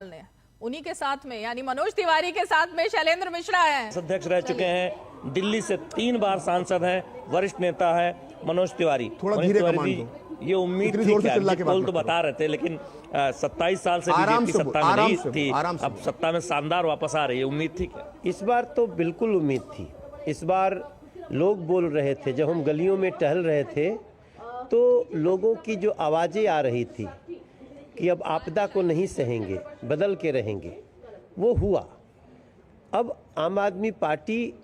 ने उन्हीं के साथ में यानी मनोज तिवारी के साथ में शैलेंद्र मिश्रा हैं। अध्यक्ष रह चुके हैं, दिल्ली से 3 बार सांसद हैं, वरिष्ठ नेता है मनोज तिवारी। थोड़ा धीरे कमांड दो। ये उम्मीद थी कि बोल तो बता रहे थे, लेकिन 27 साल से बीजेपी सत्ता में नहीं थी, अब सत्ता में शानदार वापस आ रही है। उम्मीद थी क्या? इस बार तो बिल्कुल उम्मीद थी। इस बार लोग बोल रहे थे, जब हम गलियों में टहल रहे थे तो लोगों की जो आवाज़ें आ रही थी कि अब आपदा को नहीं सहेंगे, बदल के रहेंगे, वो हुआ। अब आम आदमी पार्टी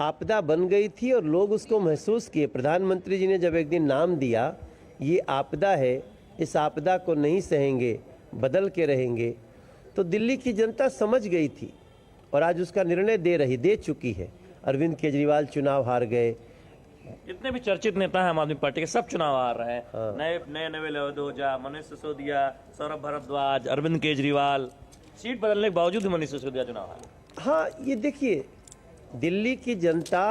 आपदा बन गई थी और लोग उसको महसूस किए। प्रधानमंत्री जी ने जब एक दिन नाम दिया, ये आपदा है, इस आपदा को नहीं सहेंगे, बदल के रहेंगे, तो दिल्ली की जनता समझ गई थी और आज उसका निर्णय दे चुकी है। अरविंद केजरीवाल चुनाव हार गए। जितने भी चर्चित नेता हैं आम आदमी पार्टी के, सब चुनाव आ रहे हैं। नए लोजा, मनीष सिसोदिया, सौरभ भारद्वाज, अरविंद केजरीवाल, सीट बदलने के बावजूद भी मनीष सिसोदिया चुनाव हारे। हाँ, ये देखिए, दिल्ली की जनता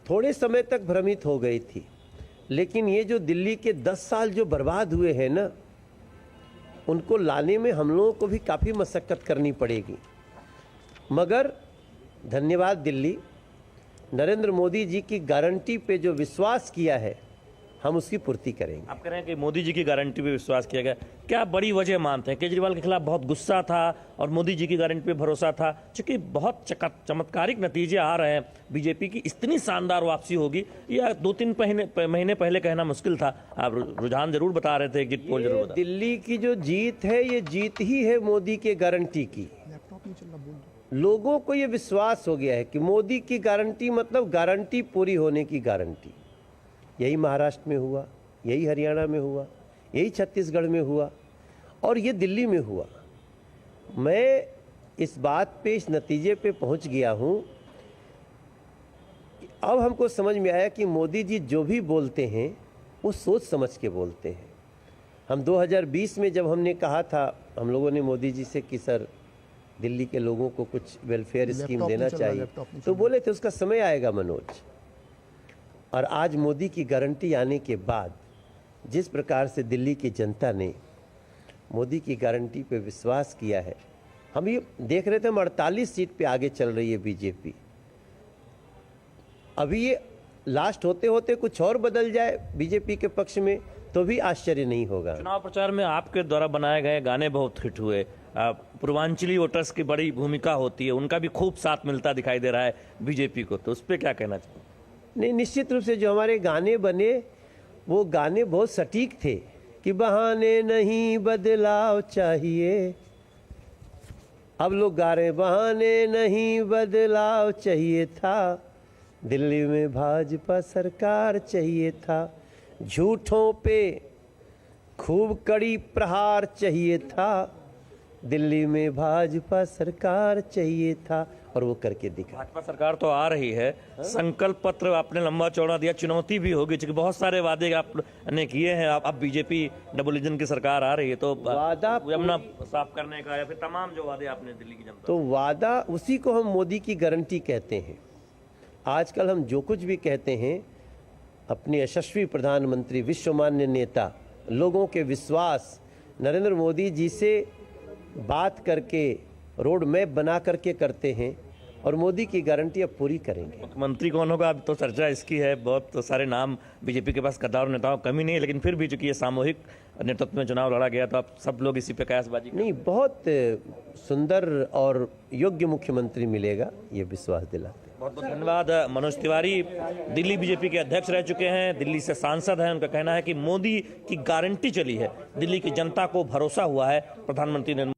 थोड़े समय तक भ्रमित हो गई थी, लेकिन ये जो दिल्ली के 10 साल जो बर्बाद हुए हैं ना, उनको लाने में हम लोगों को भी काफ़ी मशक्कत करनी पड़ेगी। मगर धन्यवाद दिल्ली, नरेंद्र मोदी जी की गारंटी पे जो विश्वास किया है, हम उसकी पूर्ति करेंगे। आप कह रहे हैं कि मोदी जी की गारंटी पे विश्वास किया गया, क्या बड़ी वजह मानते हैं? केजरीवाल के खिलाफ बहुत गुस्सा था और मोदी जी की गारंटी पे भरोसा था, क्योंकि बहुत चमत्कारिक नतीजे आ रहे हैं। बीजेपी की इतनी शानदार वापसी होगी, या 2-3 महीने पहले कहना मुश्किल था। आप रुझान जरूर बता रहे थे, एग्जिट पोल जरूर बता। दिल्ली की जो जीत है, ये जीत ही है मोदी के गारंटी की। लोगों को ये विश्वास हो गया है कि मोदी की गारंटी मतलब गारंटी पूरी होने की गारंटी। यही महाराष्ट्र में हुआ, यही हरियाणा में हुआ, यही छत्तीसगढ़ में हुआ और ये दिल्ली में हुआ। मैं इस बात पे, इस नतीजे पे पहुंच गया हूं। अब हमको समझ में आया कि मोदी जी जो भी बोलते हैं वो सोच समझ के बोलते हैं। हम 2020 में जब हमने कहा था, हम लोगों ने मोदी जी से कि सर दिल्ली के लोगों को कुछ वेलफेयर स्कीम देना चाहिए, तो बोले थे उसका समय आएगा मनोज। और आज मोदी की गारंटी आने के बाद जिस प्रकार से दिल्ली की जनता ने मोदी की गारंटी पे विश्वास किया है, हम ये देख रहे थे, हम 48 सीट पे आगे चल रही है बीजेपी। अभी ये लास्ट होते होते कुछ और बदल जाए बीजेपी के पक्ष में तो भी आश्चर्य नहीं होगा। चुनाव प्रचार में आपके द्वारा बनाए गए गाने बहुत हिट हुए। पूर्वांचली वोटर्स की बड़ी भूमिका होती है, उनका भी खूब साथ मिलता दिखाई दे रहा है बीजेपी को, तो उस पर क्या कहना चाहिए? नहीं, निश्चित रूप से जो हमारे गाने बने, वो गाने बहुत सटीक थे कि बहाने नहीं बदलाव चाहिए। अब लोग गा रहे, बहाने नहीं बदलाव चाहिए था, दिल्ली में भाजपा सरकार चाहिए था, झूठों पे खूब कड़ी प्रहार चाहिए था, दिल्ली में भाजपा सरकार चाहिए था, और वो करके दिखा। भाजपा सरकार तो आ रही है, संकल्प पत्र आपने लंबा चौड़ा दिया, चुनौती भी होगी क्योंकि बहुत सारे वादे आपने किए हैं। अब बीजेपी डबल इंजन की सरकार आ रही है, तो वादा यमुना साफ करने का या फिर तमाम जो वादे आपने दिल्ली की जनता, तो वादा उसी को हम मोदी की गारंटी कहते हैं। आजकल हम जो कुछ भी कहते हैं, अपने यशस्वी प्रधानमंत्री, विश्वमान्य नेता, लोगों के विश्वास, नरेंद्र मोदी जी से बात करके रोड मैप बना करके करते हैं और मोदी की गारंटी अब पूरी करेंगे। मुख्यमंत्री कौन होगा, अब तो चर्चा इसकी है। बहुत तो सारे नाम बीजेपी के पास कद्दावर नेताओं कमी नहीं है, लेकिन फिर भी चूंकि ये सामूहिक नेतृत्व में चुनाव लड़ा गया, तो अब सब लोग इसी पे कयासबाजी नहीं, बहुत सुंदर और योग्य मुख्यमंत्री मिलेगा, ये विश्वास दिलाते हैं। बहुत बहुत धन्यवाद। मनोज तिवारी दिल्ली बीजेपी के अध्यक्ष रह चुके हैं, दिल्ली से सांसद हैं। उनका कहना है कि मोदी की गारंटी चली है, दिल्ली की जनता को भरोसा हुआ है प्रधानमंत्री नरेंद्र